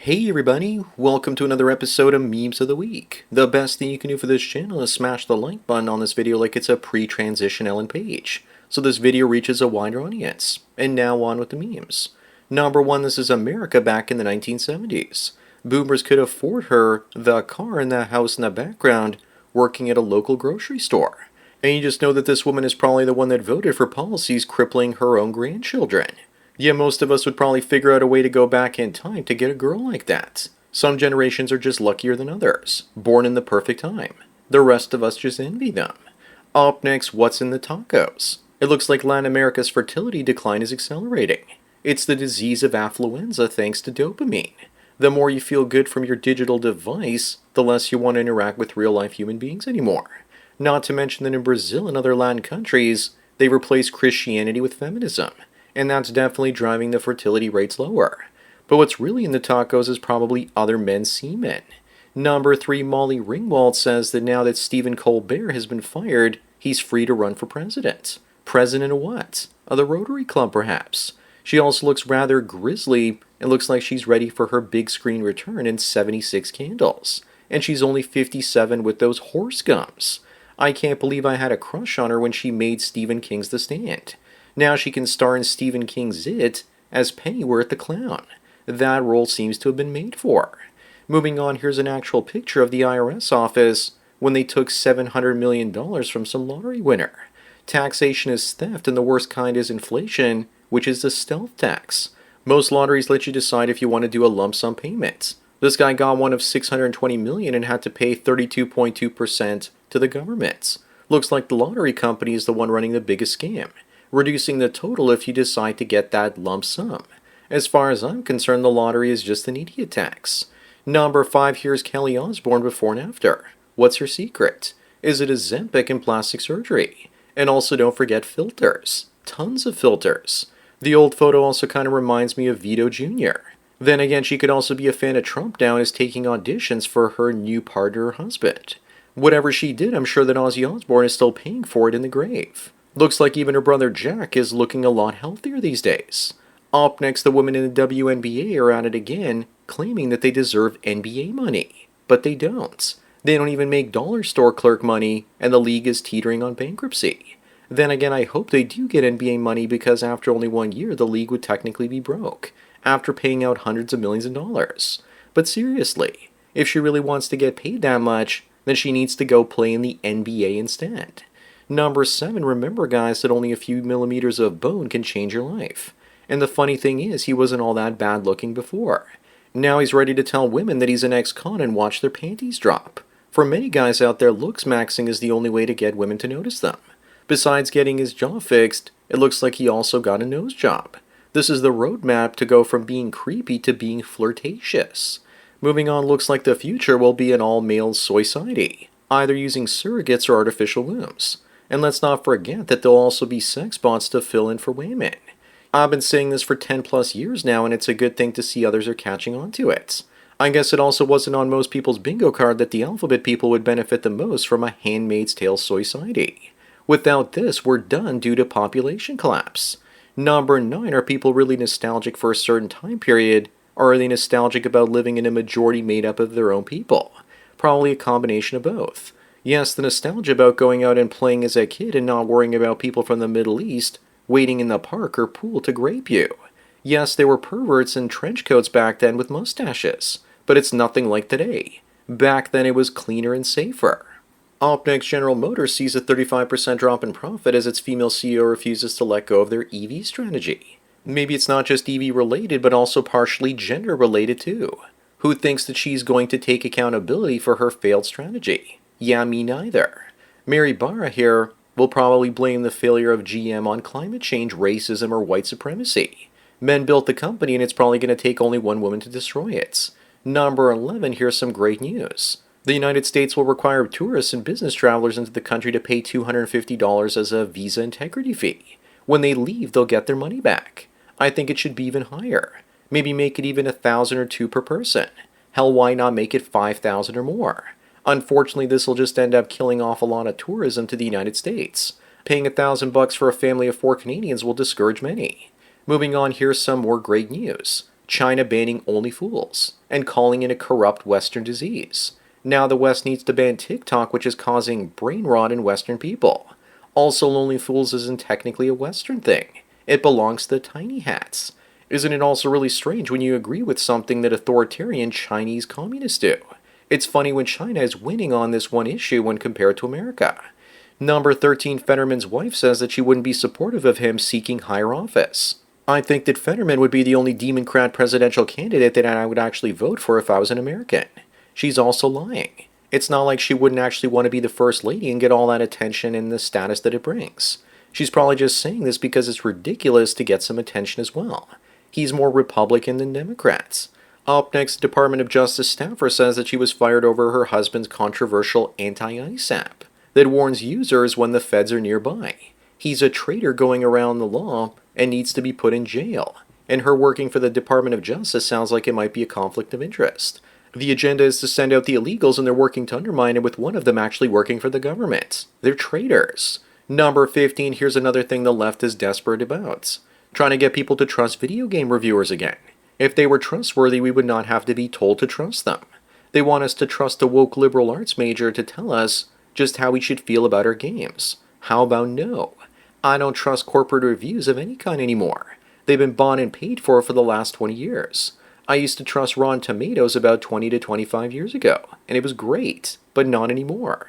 Hey everybody, welcome to another episode of Memes of the Week. The best thing you can do for this channel is smash the like button on this video like it's a pre-transition Ellen page, so this video reaches a wider audience. And now on with the memes. Number 1, this is America back in the 1970s. Boomers could afford her the car and the house in the background working at a local grocery store. And you just know that this woman is probably the one that voted for policies crippling her own grandchildren. Yeah, most of us would probably figure out a way to go back in time to get a girl like that. Some generations are just luckier than others, born in the perfect time. The rest of us just envy them. Up next, what's in the tacos? It looks like Latin America's fertility decline is accelerating. It's the disease of affluenza thanks to dopamine. The more you feel good from your digital device, the less you want to interact with real-life human beings anymore. Not to mention that in Brazil and other Latin countries, they replaced Christianity with feminism. And that's definitely driving the fertility rates lower. But what's really in the tacos is probably other men's semen. Number 3, Molly Ringwald says that now that Stephen Colbert has been fired, he's free to run for president. President of what? Of the Rotary Club, perhaps. She also looks rather grisly and looks like she's ready for her big screen return in 76 Candles. And she's only 57 with those horse gums. I can't believe I had a crush on her when she made Stephen King's The Stand. Now she can star in Stephen King's It as Pennyworth the Clown. That role seems to have been made for her. Moving on, here's an actual picture of the IRS office when they took $700 million from some lottery winner. Taxation is theft, and the worst kind is inflation, which is the stealth tax. Most lotteries let you decide if you want to do a lump sum payment. This guy got one of $620 million and had to pay 32.2% to the government. Looks like the lottery company is the one running the biggest scam, reducing the total if you decide to get that lump sum. As far as I'm concerned, the lottery is just an idiot tax. Number 5, here's Kelly Osbourne before and after. What's her secret? Is it Ozempic and plastic surgery? And also don't forget filters. Tons of filters. The old photo also kind of reminds me of Vito Jr. Then again, she could also be a fan of Trump now and is taking auditions for her new partner or husband. Whatever she did, I'm sure that Ozzy Osbourne is still paying for it in the grave. Looks like even her brother Jack is looking a lot healthier these days. Up next, the women in the WNBA are at it again, claiming that they deserve NBA money. But they don't. They don't even make dollar store clerk money, and the league is teetering on bankruptcy. Then again, I hope they do get NBA money because after only 1 year, the league would technically be broke, after paying out hundreds of millions of dollars. But seriously, if she really wants to get paid that much, then she needs to go play in the NBA instead. Number 7, remember guys that only a few millimeters of bone can change your life. And the funny thing is, he wasn't all that bad looking before. Now he's ready to tell women that he's an ex-con and watch their panties drop. For many guys out there, looks maxing is the only way to get women to notice them. Besides getting his jaw fixed, it looks like he also got a nose job. This is the roadmap to go from being creepy to being flirtatious. Moving on, looks like the future will be an all-male society, either using surrogates or artificial wombs. And let's not forget that there'll also be sex bots to fill in for women. I've been saying this for 10 plus years now, and it's a good thing to see others are catching on to it. I guess it also wasn't on most people's bingo card that the alphabet people would benefit the most from a Handmaid's Tale society. Without this, we're done due to population collapse. Number 9, are people really nostalgic for a certain time period, or are they nostalgic about living in a majority made up of their own people? Probably a combination of both. Yes, the nostalgia about going out and playing as a kid and not worrying about people from the Middle East waiting in the park or pool to grape you. Yes, there were perverts in trench coats back then with mustaches, but it's nothing like today. Back then it was cleaner and safer. Up next, General Motors sees a 35% drop in profit as its female CEO refuses to let go of their EV strategy. Maybe it's not just EV related, but also partially gender related too. Who thinks that she's going to take accountability for her failed strategy? Yeah, me neither. Mary Barra here will probably blame the failure of GM on climate change, racism, or white supremacy. Men built the company and it's probably going to take only one woman to destroy it. Number 11, here's some great news. The United States will require tourists and business travelers into the country to pay $250 as a visa integrity fee. When they leave, they'll get their money back. I think it should be even higher. Maybe make it even $1,000 or $2,000 per person. Hell, why not make it $5,000 or more? Unfortunately, this will just end up killing off a lot of tourism to the United States. Paying $1,000 for a family of 4 Canadians will discourage many. Moving on, here's some more great news. China banning only fools, and calling it a corrupt Western disease. Now the West needs to ban TikTok, which is causing brain rot in Western people. Also, Lonely Fools isn't technically a Western thing. It belongs to the tiny hats. Isn't it also really strange when you agree with something that authoritarian Chinese communists do? It's funny when China is winning on this one issue when compared to America. Number 13, Fetterman's wife says that she wouldn't be supportive of him seeking higher office. I think that Fetterman would be the only Democrat presidential candidate that I would actually vote for if I was an American. She's also lying. It's not like she wouldn't actually want to be the first lady and get all that attention and the status that it brings. She's probably just saying this because it's ridiculous to get some attention as well. He's more Republican than Democrats. Up next, Department of Justice staffer says that she was fired over her husband's controversial anti-ICE app that warns users when the feds are nearby. He's a traitor going around the law and needs to be put in jail. And her working for the Department of Justice sounds like it might be a conflict of interest. The agenda is to send out the illegals and they're working to undermine it, with one of them actually working for the government. They're traitors. Number 15, here's another thing the left is desperate about. Trying to get people to trust video game reviewers again. If they were trustworthy, we would not have to be told to trust them. They want us to trust a woke liberal arts major to tell us just how we should feel about our games. How about no? I don't trust corporate reviews of any kind anymore. They've been bought and paid for the last 20 years. I used to trust Rotten Tomatoes about 20 to 25 years ago, and it was great, but not anymore.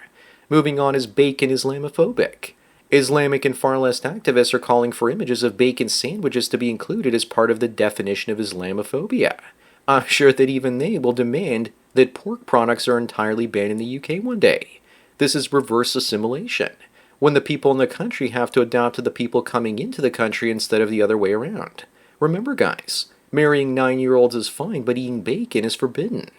Moving on, is bacon Islamophobic? Islamic and far left activists are calling for images of bacon sandwiches to be included as part of the definition of Islamophobia. I'm sure that even they will demand that pork products are entirely banned in the UK one day. This is reverse assimilation, when the people in the country have to adapt to the people coming into the country instead of the other way around. Remember, guys, marrying 9-year-olds is fine, but eating bacon is forbidden.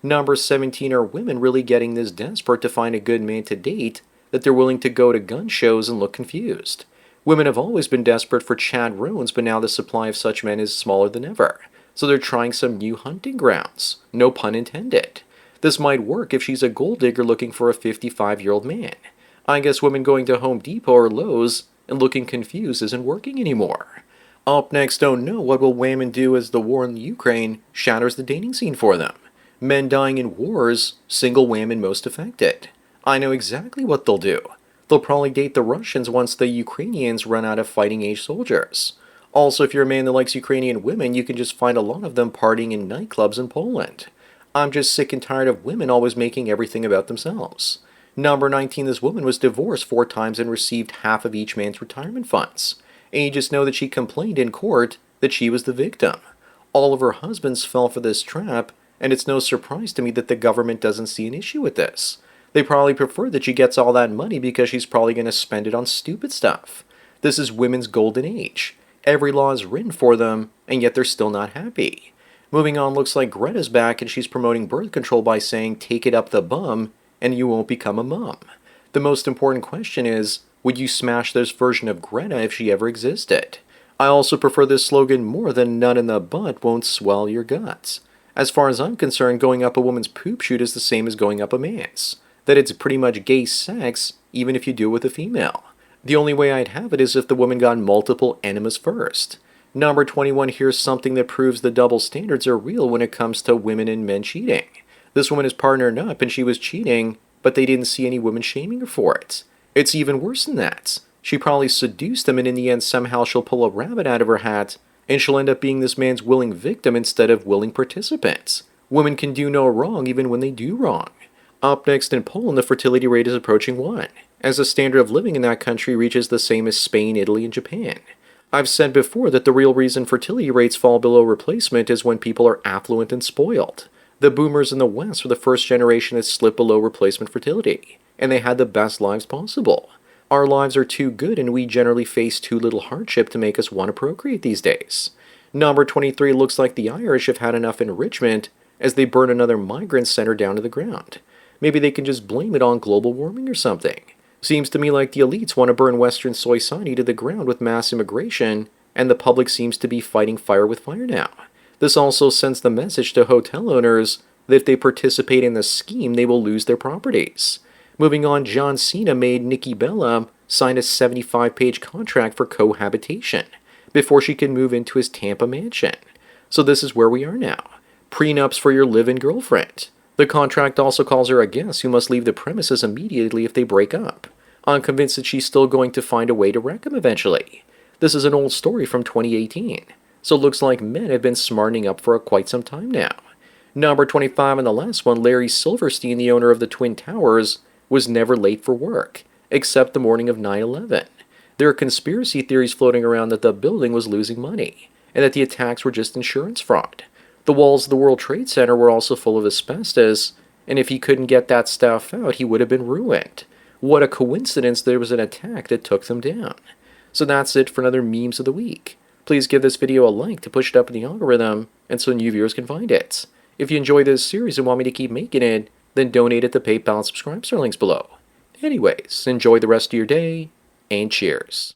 Number 17, are women really getting this desperate to find a good man to date that they're willing to go to gun shows and look confused? Women have always been desperate for Chad Roans, but now the supply of such men is smaller than ever. So they're trying some new hunting grounds. No pun intended. This might work if she's a gold digger looking for a 55-year-old man. I guess women going to Home Depot or Lowe's and looking confused isn't working anymore. Up next, don't know what will women do as the war in Ukraine shatters the dating scene for them. Men dying in wars, single women most affected. I know exactly what they'll do. They'll probably date the Russians once the Ukrainians run out of fighting-age soldiers. Also, if you're a man that likes Ukrainian women, you can just find a lot of them partying in nightclubs in Poland. I'm just sick and tired of women always making everything about themselves. Number 19, this woman was divorced 4 times and received half of each man's retirement funds. And you just know that she complained in court that she was the victim. All of her husbands fell for this trap, and it's no surprise to me that the government doesn't see an issue with this. They probably prefer that she gets all that money because she's probably going to spend it on stupid stuff. This is women's golden age. Every law is written for them, and yet they're still not happy. Moving on, looks like Greta's back and she's promoting birth control by saying, take it up the bum, and you won't become a mom. The most important question is, would you smash this version of Greta if she ever existed? I also prefer this slogan more than nut in the butt won't swell your guts. As far as I'm concerned, going up a woman's poop chute is the same as going up a man's. That it's pretty much gay sex, even if you do it with a female. The only way I'd have it is if the woman got multiple enemas first. Number 21, here's something that proves the double standards are real when it comes to women and men cheating. This woman is partnered up and she was cheating, but they didn't see any women shaming her for it. It's even worse than that. She probably seduced him, and in the end somehow she'll pull a rabbit out of her hat, and she'll end up being this man's willing victim instead of willing participant. Women can do no wrong even when they do wrong. Up next, in Poland, the fertility rate is approaching 1, as the standard of living in that country reaches the same as Spain, Italy, and Japan. I've said before that the real reason fertility rates fall below replacement is when people are affluent and spoiled. The boomers in the West were the first generation that slipped below replacement fertility, and they had the best lives possible. Our lives are too good, and we generally face too little hardship to make us want to procreate these days. Number 23, looks like the Irish have had enough enrichment as they burn another migrant center down to the ground. Maybe they can just blame it on global warming or something. Seems to me like the elites want to burn Western society to the ground with mass immigration, and the public seems to be fighting fire with fire now. This also sends the message to hotel owners that if they participate in the scheme, they will lose their properties. Moving on, John Cena made Nikki Bella sign a 75-page contract for cohabitation before she could move into his Tampa mansion. So this is where we are now. Prenups for your live-in girlfriend. The contract also calls her a guest who must leave the premises immediately if they break up. I'm convinced that she's still going to find a way to wreck him eventually. This is an old story from 2018, so it looks like men have been smartening up for quite some time now. Number 25 and the last one, Larry Silverstein, the owner of the Twin Towers, was never late for work, except the morning of 9/11. There are conspiracy theories floating around that the building was losing money, and that the attacks were just insurance fraud. The walls of the World Trade Center were also full of asbestos, and if he couldn't get that stuff out, he would have been ruined. What a coincidence there was an attack that took them down. So that's it for another Memes of the Week. Please give this video a like to push it up in the algorithm, and so new viewers can find it. If you enjoy this series and want me to keep making it, then donate at the PayPal and subscribe star links below. Anyways, enjoy the rest of your day, and cheers.